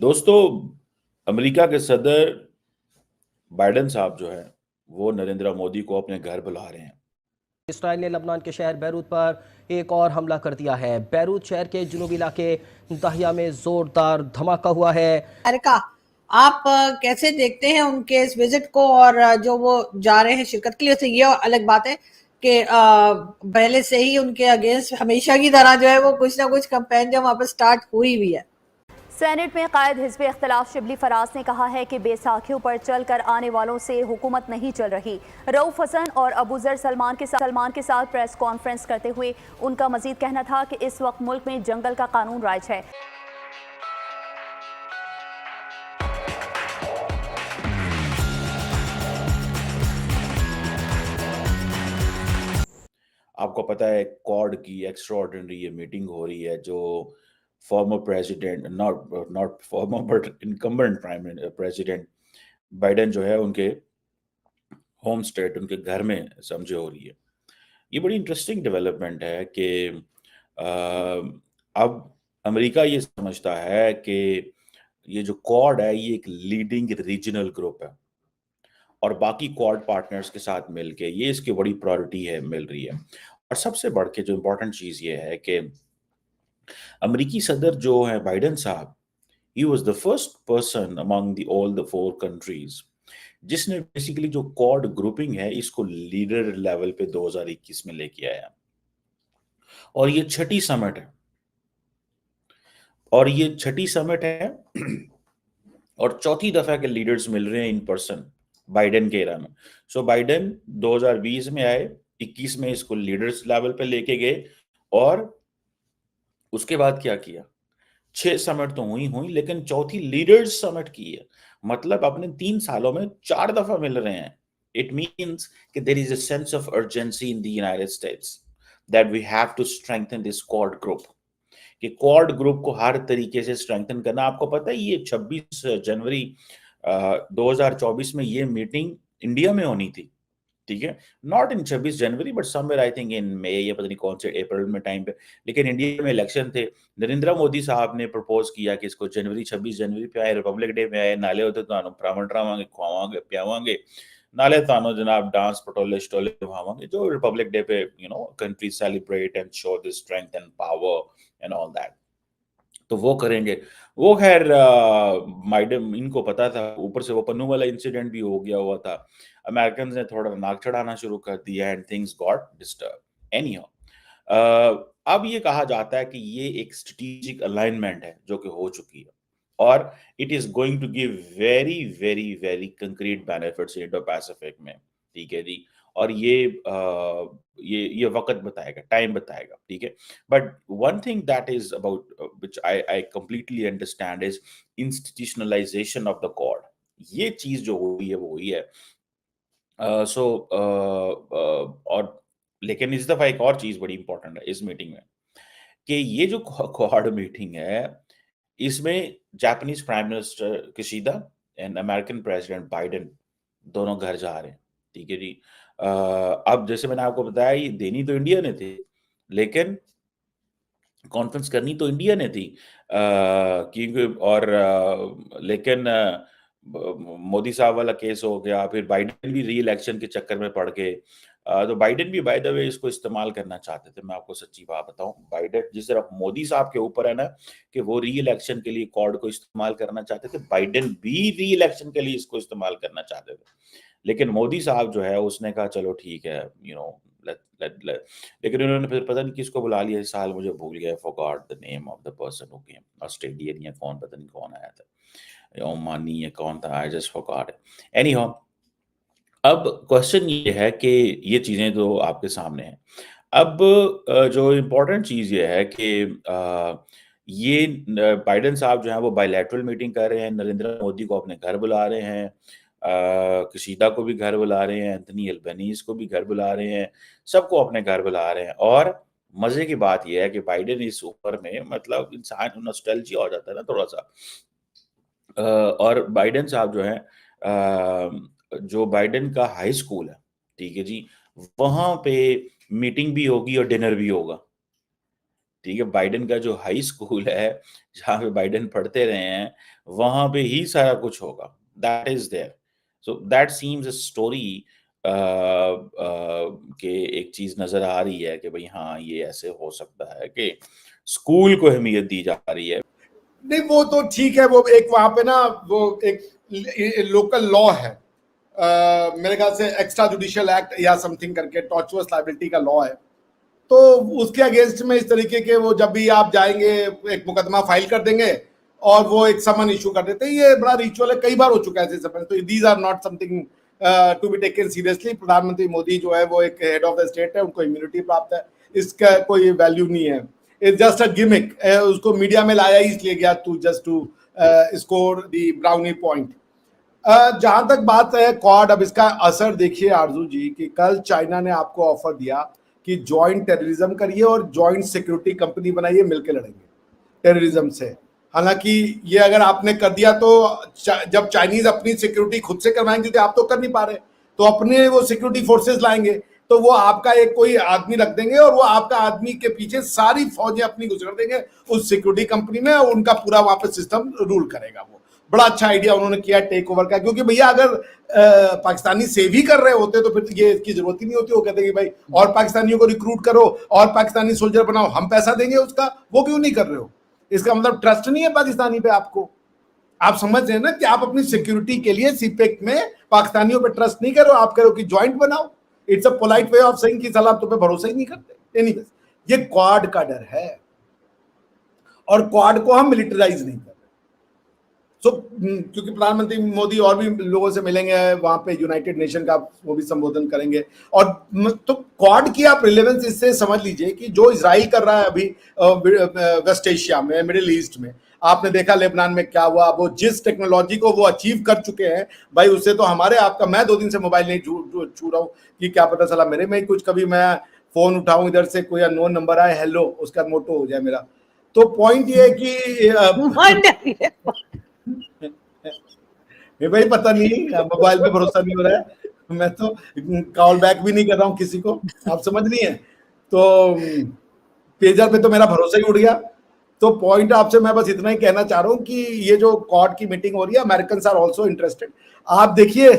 दोस्तों, अमेरिका के सदर बाइडेन साहब जो है वो नरेंद्र मोदी को अपने घर बुला रहे हैं। इसराइल ने लबनान के शहर बैरूत पर एक और हमला कर दिया है। बैरूत शहर के जुनूबी इलाके दहिया में जोरदार धमाका हुआ है। अमेरिका, आप कैसे देखते हैं उनके इस विजिट को? और जो वो जा रहे हैं शिरकत के लिए, तो ये अलग बात है कि पहले से ही उनके अगेंस्ट हमेशा की तरह जो है वो कुछ ना कुछ कैंपेन जो वहां पर स्टार्ट हुई भी है। सेनेट में कायद हिज़्ब इख्तिलाफ शिबली फराज ने कहा है कि बेसाखियों पर चल कर आने वालों से हुकूमत नहीं चल रही। रऊफ हसन और अबू जर सलमान के साथ प्रेस कॉन्फ्रेंस करते हुए उनका मजीद कहना था कि इस वक्त मुल्क में जंगल का कानून राज है। आपको पता है क्वाड की एक्स्ट्राऑर्डिनरी ये मीटिंग हो रही है जो former president not not farmer but incumbent prime president Biden जो है उनके होम स्टेट उनके घर में समझे हो रही है। ये बड़ी इंटरेस्टिंग डेवलपमेंट है कि अब अमेरिका ये समझता है कि ये जो क्वाड है ये एक लीडिंग रीजनल ग्रुप है और बाकी क्वाड पार्टनर्स के साथ मिलके ये इसकी बड़ी प्रायोरिटी है मिल रही है। और सबसे बढ़ के जो इम्पोर्टेंट चीज़ ये है कि अमेरिकी सदर जो है बाइडेन साहब, he was the first person among the all the 4 countries जिसने बेसिकली जो क्वाड ग्रुपिंग है इसको लीडर लेवल पे 2021 में लेके आया। और ये छठी समिट है और चौथी दफा के लीडर्स मिल रहे हैं इन पर्सन बाइडेन के एरा में। सो बाइडेन 2020 में आए, 21 में इसको लीडर्स लेवल पे लेके गए और उसके बाद क्या किया? 6 समिट तो हुई लेकिन चौथी लीडर्स समिट की है। मतलब अपने 3 सालों में 4 दफा मिल रहे हैं। इट मीन्स कि there is a sense of urgency in the United States that we have to strengthen this Quad group. कि क्वाड ग्रुप को हर तरीके से स्ट्रेंथन करना। आपको पता है ये 26 जनवरी 2024 में ये मीटिंग इंडिया में होनी थी, ठीक है? Not in 26 January but somewhere I think in May या पता नहीं कौन से अप्रैल में टाइम पे। लेकिन इंडिया में इलेक्शन थे। नरेंद्र मोदी साहब ने प्रपोज किया कि इसको 26 जनवरी पे आए, रिपब्लिक डे में आए, नाले होते तो भ्रमण करावांगे, खुआवांगे, पियावांगे, नाले तानो जनाब डांस पटोले शटोले खुआवांगे, जो रिपब्लिक डे पे country celebrate and show the strength and power and all that. तो वो करेंगे। वो खैर बाइडेन इनको पता था, ऊपर से वो पन्नू वाला इंसिडेंट भी हो गया हुआ था। अमेरिकन ने थोड़ा नाक चढ़ाना शुरू कर दिया and things got disturb. Anyhow, अब ये कहा जाता है कि ये एक स्ट्रेटेजिक अलाइनमेंट है जो कि हो चुकी है और it is going to give very very very concrete benefits Indo Pacific में, ठीक है जी। और ये वक्त बताएगा, टाइम बताएगा, ठीक है। But one thing that is about which I completely understand is institutionalisation of the Quad. ये चीज जो हुई है वो हुई है। सो और लेकिन इस दफा एक और चीज बड़ी इंपॉर्टेंट है इस मीटिंग में कि ये जो क्वाड मीटिंग है इसमें Japanese prime minister Kishida and American president Biden दोनों घर जा रहे हैं, ठीक है जी। अब जैसे मैंने आपको बताया ये देनी तो इंडिया ने थी लेकिन कॉन्फ्रेंस करनी तो इंडिया ने थी। क्योंकि और लेकिन मोदी साहब वाला केस हो गया, फिर बाइडेन भी री इलेक्शन के चक्कर में पड़ गए। तो बाइडेन भी बाय द वे इसको इस्तेमाल करना चाहते थे। मैं आपको सच्ची बात बताऊं, बाइडेन जिस तरह मोदी साहब के ऊपर है ना कि वो री इलेक्शन के लिए कॉर्ड को इस्तेमाल करना चाहते थे, बाइडेन भी री इलेक्शन के लिए इसको इस्तेमाल करना चाहते थे। लेकिन मोदी साहब जो है उसने कहा चलो ठीक है, लेकिन उन्होंने फिर पता नहीं किसको बुला लिया इस साल, मुझे भूल गया, forgot the name of the person who came, Australian या कौन, पता नहीं कौन आया था, या ओमानी या कौन था, I just forgot it. Anyhow, अब क्वेश्चन ये है कि ये चीजें तो आपके सामने हैं। अब जो इम्पोर्टेंट चीज ये है कि ये बाइडेन साहब जो है वो बायलैटरल मीटिंग कर रहे हैं, नरेंद्र मोदी को अपने घर बुला रहे हैं, कशीदा को भी घर बुला रहे हैं, एंथनी अल्बनीज को भी घर बुला रहे हैं, सबको अपने घर बुला रहे हैं। और मजे की बात यह है कि बाइडेन इस ऊपर में मतलब इंसान नॉस्टैल्जिया हो जाता है ना थोड़ा सा। और बाइडेन साहब जो है जो बाइडेन का हाई स्कूल है, ठीक है जी, वहां पे मीटिंग भी होगी और डिनर भी होगा। ठीक है, बाइडेन का जो हाई स्कूल है जहाँ पे बाइडेन पढ़ते रहे हैं वहां पे ही सारा कुछ होगा, that is there. So that seems a story के एक चीज नजर आ रही है कि भाई हाँ ये ऐसे हो सकता है कि स्कूल को अहमियत दी जा रही है। नहीं वो तो ठीक है, वो एक वहां पे ना वो एक लोकल लॉ है, मेरे ख्याल से एक्स्ट्रा जुडिशियल एक्ट या समथिंग करके टॉर्चुअस लायबिलिटी का लॉ है, तो उसके अगेंस्ट में इस तरीके के वो जब भी आप जाएंगे एक मुकदमा फाइल कर देंगे और वो एक समन इशू कर देते हैं। ये बड़ा रिचुअल है, कई बार हो चुका है ऐसे समन, तो these are not something to be taken seriously. प्रधानमंत्री मोदी जो है वो एक हेड ऑफ द स्टेट है, उनको इम्यूनिटी प्राप्त है, इसका कोई वैल्यू नहीं है। इट्स जस्ट अ गिमिक, उसको मीडिया में लाया ही इसलिए गया to just to score the brownie point. जहां तक बात है क्वाड, अब इसका असर देखिए आरजू जी कि कल चाइना ने आपको ऑफर दिया कि ज्वाइंट टेररिज्म करिए और ज्वाइंट सिक्योरिटी कंपनी बनाइए, मिलकर लड़ेंगे टेररिज्म से। हालांकि ये अगर आपने कर दिया तो जब चाइनीज अपनी सिक्योरिटी खुद से करवाएंगे, क्योंकि आप तो कर नहीं पा रहे, तो अपने वो सिक्योरिटी फोर्सेस लाएंगे, तो वो आपका एक कोई आदमी रख देंगे और वो आपका आदमी के पीछे सारी फौजें अपनी गुजर देंगे उस सिक्योरिटी कंपनी में, और उनका पूरा वहां पे सिस्टम रूल करेगा। वो बड़ा अच्छा आइडिया उन्होंने किया टेक ओवर का, क्योंकि भैया अगर पाकिस्तानी सेव ही कर रहे होते तो फिर ये इसकी जरूरत ही नहीं होती। वो कहते कि भाई और पाकिस्तानियों को रिक्रूट करो और पाकिस्तानी सोल्जर बनाओ, हम पैसा देंगे उसका, वो क्यों नहीं कर रहे हो? इसका मतलब ट्रस्ट नहीं है पाकिस्तानी पे आपको। आप समझ रहे हैं ना कि आप अपनी सिक्योरिटी के लिए सीपेक में पाकिस्तानियों पे ट्रस्ट नहीं करो, आप करो कि ज्वाइंट बनाओ। It's a polite way of saying कि साला आप तो पे भरोसा ही नहीं करते। एनीवेज, ये क्वाड का डर है और क्वाड को हम मिलिटराइज नहीं कर रहे। क्योंकि प्रधानमंत्री मोदी और भी लोगों से मिलेंगे वहां पे, यूनाइटेड नेशन का वो भी संबोधन करेंगे, और तो क्वाड की आप रिलेवेंस इससे समझ लीजिए कि जो इजराइल कर रहा है अभी वेस्ट एशिया में, मिडिल ईस्ट में, आपने देखा लेबनान में क्या हुआ, वो जिस टेक्नोलॉजी को वो अचीव कर चुके हैं भाई, उससे तो हमारे आपका, मैं 2 दिन से मोबाइल नहीं छू रहा हूँ कि क्या पता चला मेरे में ही कुछ, कभी मैं फोन उठाऊं इधर से कोई अननोन नंबर आए, हेलो, उसका मोटो हो जाए मेरा। तो पॉइंट ये है कि भाई पता नहीं, मोबाइल पे भरोसा नहीं हो रहा है, मैं तो कॉल बैक भी नहीं कर रहा हूँ किसी को, आप समझ नहीं है, तो पेजर पे तो मेरा भरोसा ही उड़ गया। तो पॉइंट आपसे मैं बस इतना ही कहना चाह रहा हूँ कि ये जो क्वाड की मीटिंग हो रही है, अमेरिकन आर ऑल्सो इंटरेस्टेड। आप देखिए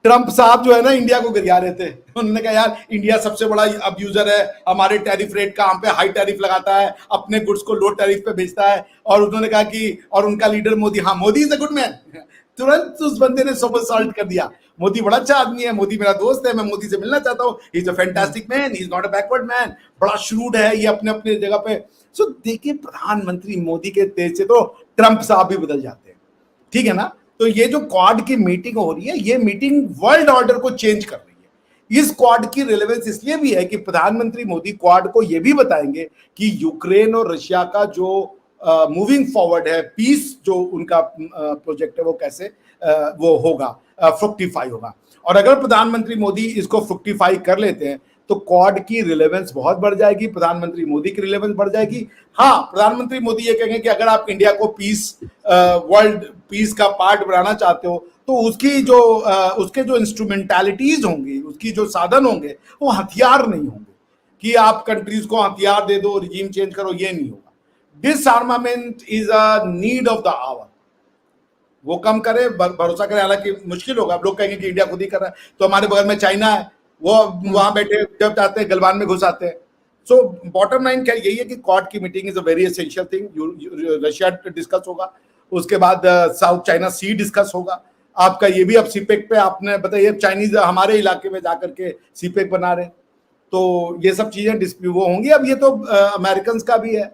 ट्रंप साहब जो है ना इंडिया को गिरा रहे थे, उन्होंने कहा यार इंडिया सबसे बड़ा अब्यूजर है, हमारे टैरिफ रेट का हम पे हाई टैरिफ लगाता है, अपने गुड्स को लो टैरिफ पे बेचता है, और उन्होंने कहा कि और उनका लीडर मोदी, हाँ Modi is a good man. तुरंत उस बंदे ने सोमरसॉल्ट कर दिया, मोदी बड़ा अच्छा आदमी है, मोदी मेरा दोस्त है, मैं मोदी से मिलना चाहता हूँ, he is a fantastic man, he is not a backward man, बड़ा श्रूड है ये अपने अपने जगह पे। सो देखिए प्रधानमंत्री मोदी के तेज से तो ट्रंप साहब भी बदल जाते हैं, ठीक है ना। तो ये जो क्वाड की मीटिंग हो रही है, ये मीटिंग वर्ल्ड ऑर्डर को चेंज कर रही है। इस क्वाड की रिलेवेंस इसलिए भी है कि प्रधानमंत्री मोदी क्वाड को ये भी बताएंगे कि यूक्रेन और रशिया का जो मूविंग फॉरवर्ड है, पीस जो उनका प्रोजेक्ट है, वो कैसे वो होगा, फ्रुक्टिफाई होगा। और अगर प्रधानमंत्री मोदी इसको फ्रुक्टिफाई कर लेते हैं तो क्वाड की रिलेवेंस बहुत बढ़ जाएगी, प्रधानमंत्री मोदी की रिलेवेंस बढ़ जाएगी। हाँ, प्रधानमंत्री मोदी ये कहेंगे कि अगर आप इंडिया को पीस, वर्ल्ड पीस का पार्ट बनाना चाहते हो, तो उसकी जो उसके जो इंस्ट्रूमेंटालिटीज होंगी, उसकी जो साधन होंगे, वो हथियार नहीं होंगे कि आप कंट्रीज को हथियार दे दो, रिजीम चेंज करो, ये नहीं होगा। Disarmament is a need of the hour, वो कम करे, भरोसा करे, हालांकि मुश्किल होगा। लोग कहेंगे कि इंडिया खुद ही कर रहा है, तो हमारे बगल में चाइना है, वो वहां बैठे जब चाहते हैं गलवान में घुस आते हैं। सो बॉटम लाइन क्या यही है कि क्वाड की meeting is a very essential thing. Russia discuss होगा, उसके बाद साउथ चाइना सी डिस्कस होगा, आपका ये भी अब सीपेक पे, आपने बताइए चाइनीज हमारे इलाके में जाकर के सीपेक बना रहे हैं, तो ये सब चीजें वो होंगी। अब ये तो अमेरिकन का भी है।